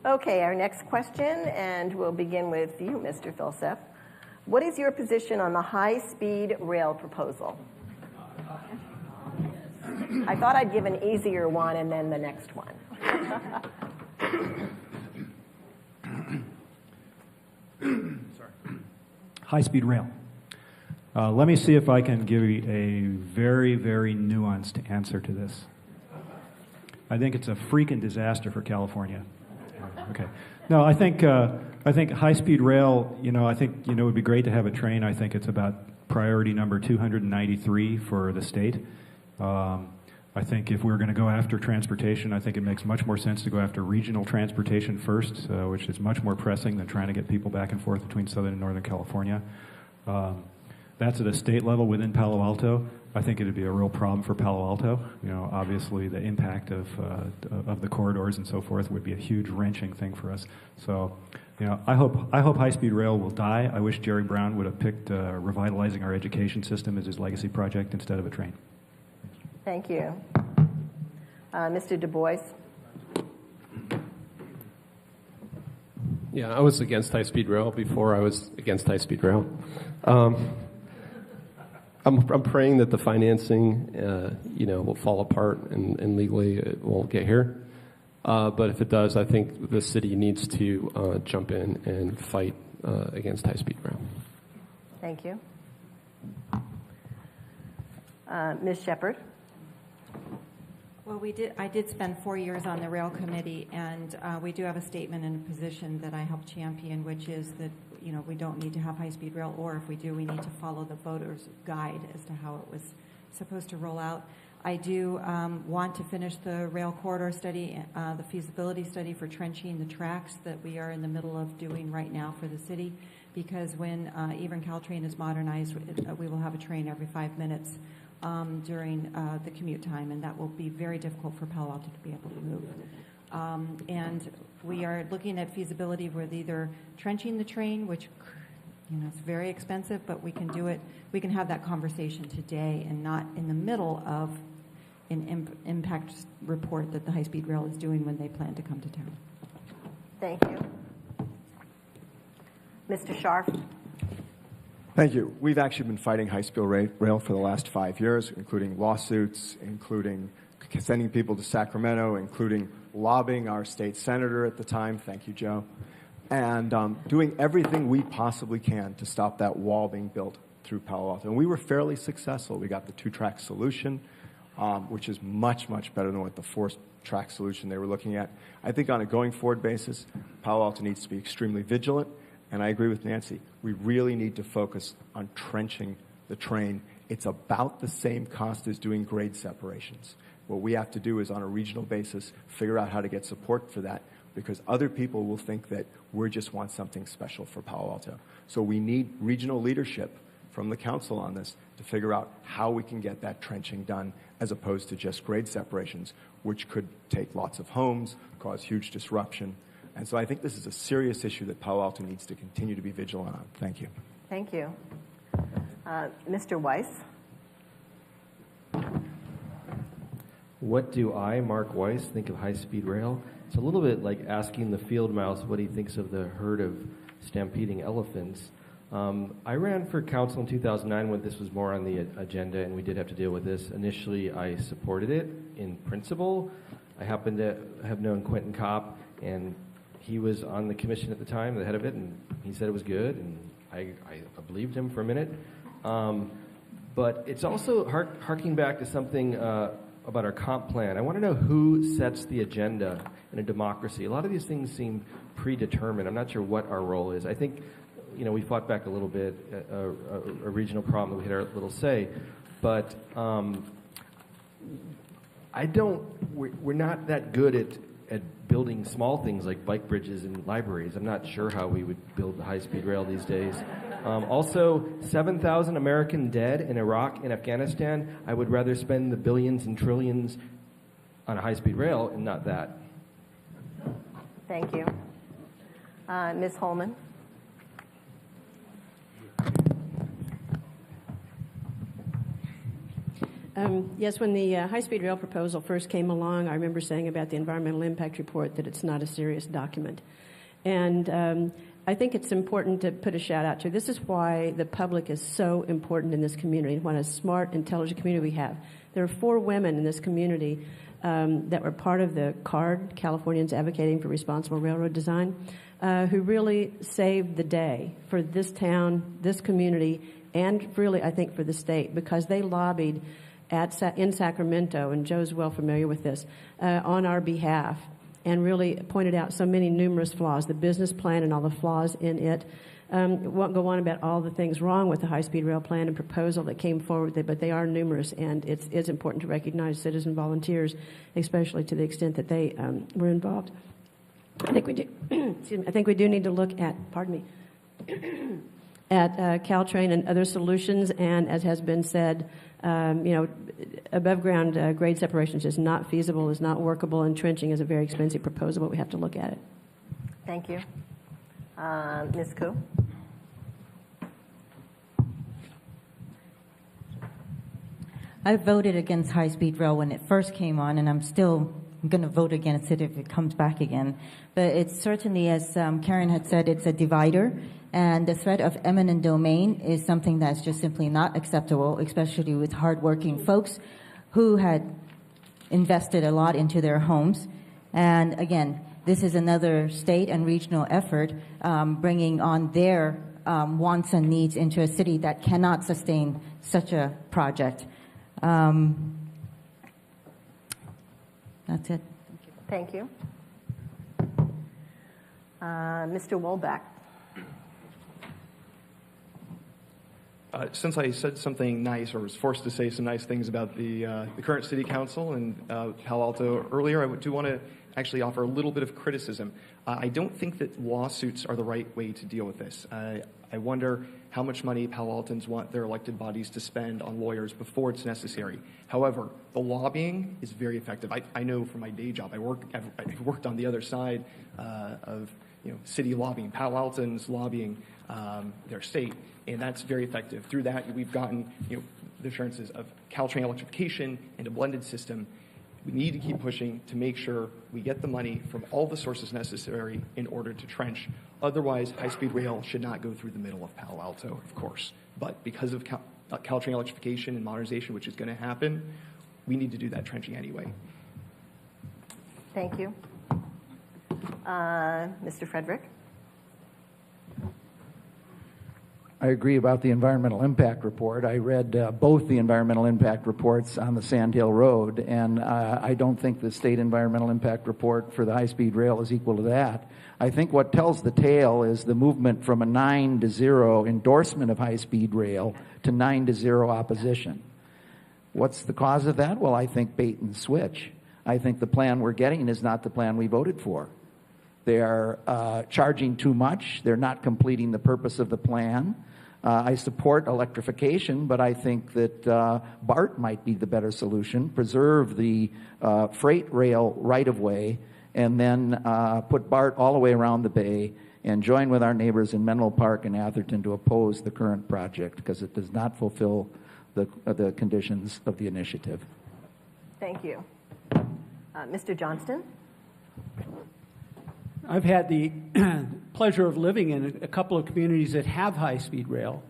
Okay, our next question, and we'll begin with you, Mr. Filsef. What is your position on the high-speed rail proposal? I thought I'd give an easier one and then the next one. High-speed rail. Let me see if I can give you a very, very nuanced answer to this. I think it's a freaking disaster for California. Okay. No, I think high-speed rail, I think, it would be great to have a train. I think it's about priority number 293 for the state. I think if we're going to go after transportation, I think it makes much more sense to go after regional transportation first, which is much more pressing than trying to get people back and forth between Southern and Northern California. That's at a state level within Palo Alto. I think it would be a real problem for Palo Alto. Obviously the impact of the corridors and so forth would be a huge wrenching thing for us. So, I hope high-speed rail will die. I wish Jerry Brown would have picked revitalizing our education system as his legacy project instead of a train. Thank you. Mr. Du Bois. Yeah, I was against high-speed rail before I was against high-speed rail. I'm praying that the financing, will fall apart and legally it won't get here. But if it does, I think the city needs to jump in and fight against high-speed rail. Thank you. Ms. Shepard. Well, I did spend 4 years on the rail committee, and we do have a statement and a position that I help champion, which is that we don't need to have high-speed rail, or if we do, we need to follow the voters' guide as to how it was supposed to roll out. I do want to finish the rail corridor study, the feasibility study for trenching the tracks that we are in the middle of doing right now for the city, because when even Caltrain is modernized, we will have a train every 5 minutes during the commute time, and that will be very difficult for Palo Alto to be able to move. And we are looking at feasibility with either trenching the train, which it's very expensive, but we can do it. We can have that conversation today and not in the middle of an impact report that the high-speed rail is doing when they plan to come to town. Thank you. Mr. Scharf. Thank you. We've actually been fighting high-speed rail for the last 5 years, including lawsuits, including sending people to Sacramento, including lobbying our state senator at the time, thank you, Joe, and doing everything we possibly can to stop that wall being built through Palo Alto. And we were fairly successful. We got the 2-track solution, which is much, much better than what the 4-track solution they were looking at. I think on a going forward basis, Palo Alto needs to be extremely vigilant. And I agree with Nancy. We really need to focus on trenching the train. It's about the same cost as doing grade separations. What we have to do is on a regional basis, figure out how to get support for that, because other people will think that we just want something special for Palo Alto. So we need regional leadership from the council on this to figure out how we can get that trenching done as opposed to just grade separations, which could take lots of homes, cause huge disruption. And so I think this is a serious issue that Palo Alto needs to continue to be vigilant on. Thank you. Thank you. Mr. Weiss. What do I, Mark Weiss, think of high-speed rail? It's a little bit like asking the field mouse what he thinks of the herd of stampeding elephants. I ran for council in 2009 when this was more on the agenda, and we did have to deal with this. Initially, I supported it in principle. I happen to have known Quentin Kopp, and he was on the commission at the time, the head of it, and he said it was good, and I believed him for a minute. But it's also harking back to something about our comp plan. I want to know who sets the agenda in a democracy. A lot of these things seem predetermined. I'm not sure what our role is. I think, we fought back a little bit, a regional problem that we had our little say, but we're not that good at building small things like bike bridges and libraries. I'm not sure how we would build the high-speed rail these days. Also, 7,000 American dead in Iraq and Afghanistan. I would rather spend the billions and trillions on a high-speed rail and not that. Thank you. Ms. Holman. Yes, when the high-speed rail proposal first came along, I remember saying about the environmental impact report that it's not a serious document. And I think it's important to put a shout-out to. This is why the public is so important in this community, what a smart, intelligent community we have. There are 4 women in this community that were part of the CARD, Californians Advocating for Responsible Railroad Design, who really saved the day for this town, this community, and really, I think, for the state, because they lobbied in Sacramento, and Joe's well familiar with this, on our behalf, and really pointed out so many numerous flaws, the business plan and all the flaws in it. Won't go on about all the things wrong with the high-speed rail plan and proposal that came forward, but they are numerous, and it's important to recognize citizen volunteers, especially to the extent that they were involved. I think we do. Excuse me. I think we do need to look at. Pardon me. At Caltrain and other solutions, and as has been said, above ground grade separation is just not feasible, is not workable, and trenching is a very expensive proposal, but we have to look at it. Thank you. Ms. Koo? I voted against high-speed rail when it first came on, and I'm still going to vote against it if it comes back again. But it's certainly, as Karen had said, it's a divider, and the threat of eminent domain is something that's just simply not acceptable, especially with hardworking folks who had invested a lot into their homes. And again, this is another state and regional effort bringing on their wants and needs into a city that cannot sustain such a project. That's it. Thank you. Mr. Wolbach. Since I said something nice, or was forced to say some nice things about the current city council and Palo Alto earlier, I do want to actually offer a little bit of criticism. I don't think that lawsuits are the right way to deal with this. I wonder how much money Palo Altans want their elected bodies to spend on lawyers before it's necessary. However, the lobbying is very effective. I know from my day job, I've worked on the other side of city lobbying, Palo Altans lobbying their state, and that's very effective. Through that, we've gotten the assurances of Caltrain electrification and a blended system. We need to keep pushing to make sure we get the money from all the sources necessary in order to trench. Otherwise, high-speed rail should not go through the middle of Palo Alto, of course. But because of Caltrain electrification and modernization, which is going to happen, we need to do that trenching anyway. Thank you. Mr. Frederick? I agree about the environmental impact report. I read both the environmental impact reports on the Sand Hill Road, and I don't think the state environmental impact report for the high-speed rail is equal to that. I think what tells the tale is the movement from a 9-0 endorsement of high-speed rail to 9-0 opposition. What's the cause of that? Well, I think bait and switch. I think the plan we're getting is not the plan we voted for. They are charging too much. They're not completing the purpose of the plan. I support electrification, but I think that BART might be the better solution. Preserve the freight rail right-of-way, and then put BART all the way around the bay, and join with our neighbors in Menlo Park and Atherton to oppose the current project, because it does not fulfill the conditions of the initiative. Thank you. Mr. Johnston? I've had the pleasure of living in a couple of communities that have high-speed rail.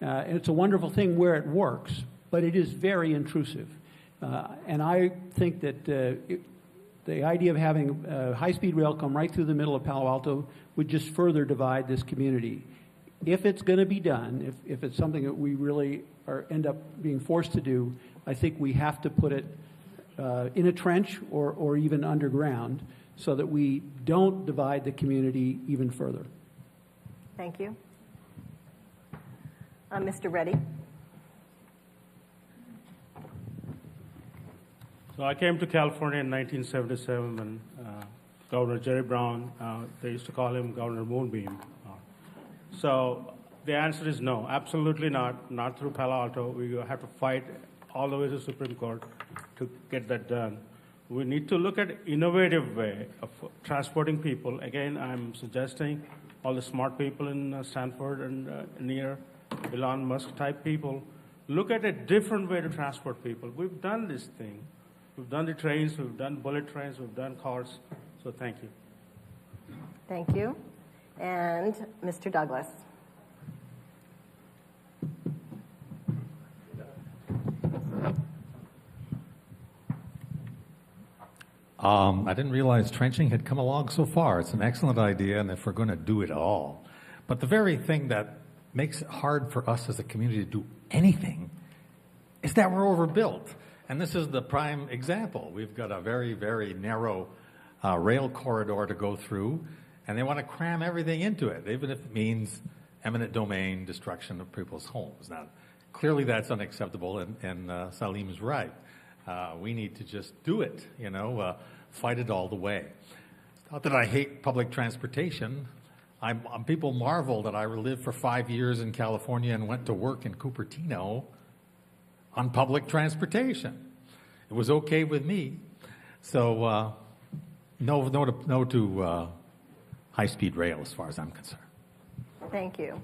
And it's a wonderful thing where it works, but it is very intrusive. And I think that the idea of having high-speed rail come right through the middle of Palo Alto would just further divide this community. If it's going to be done, if it's something that we really end up being forced to do, I think we have to put it in a trench or even underground, so that we don't divide the community even further. Thank you. Mr. Reddy? So I came to California in 1977 when Governor Jerry Brown, they used to call him Governor Moonbeam. So the answer is no, absolutely not through Palo Alto. We have to fight all the way to the Supreme Court to get that done. We need to look at innovative way of transporting people. Again, I'm suggesting all the smart people in Stanford and near Elon Musk type people look at a different way to transport people. We've done this thing. We've done the trains, we've done bullet trains, we've done cars. So thank you. Thank you. And Mr. Douglas. I didn't realize trenching had come along so far. It's an excellent idea, and if we're going to do it all. But the very thing that makes it hard for us as a community to do anything is that we're overbuilt. And this is the prime example. We've got a very, very narrow rail corridor to go through, and they want to cram everything into it, even if it means eminent domain destruction of people's homes. Now, clearly that's unacceptable, and Salim's right. We need to just do it, fight it all the way. Not that I hate public transportation. People marvel that I lived for 5 years in California and went to work in Cupertino on public transportation. It was okay with me. So no to high-speed rail as far as I'm concerned. Thank you.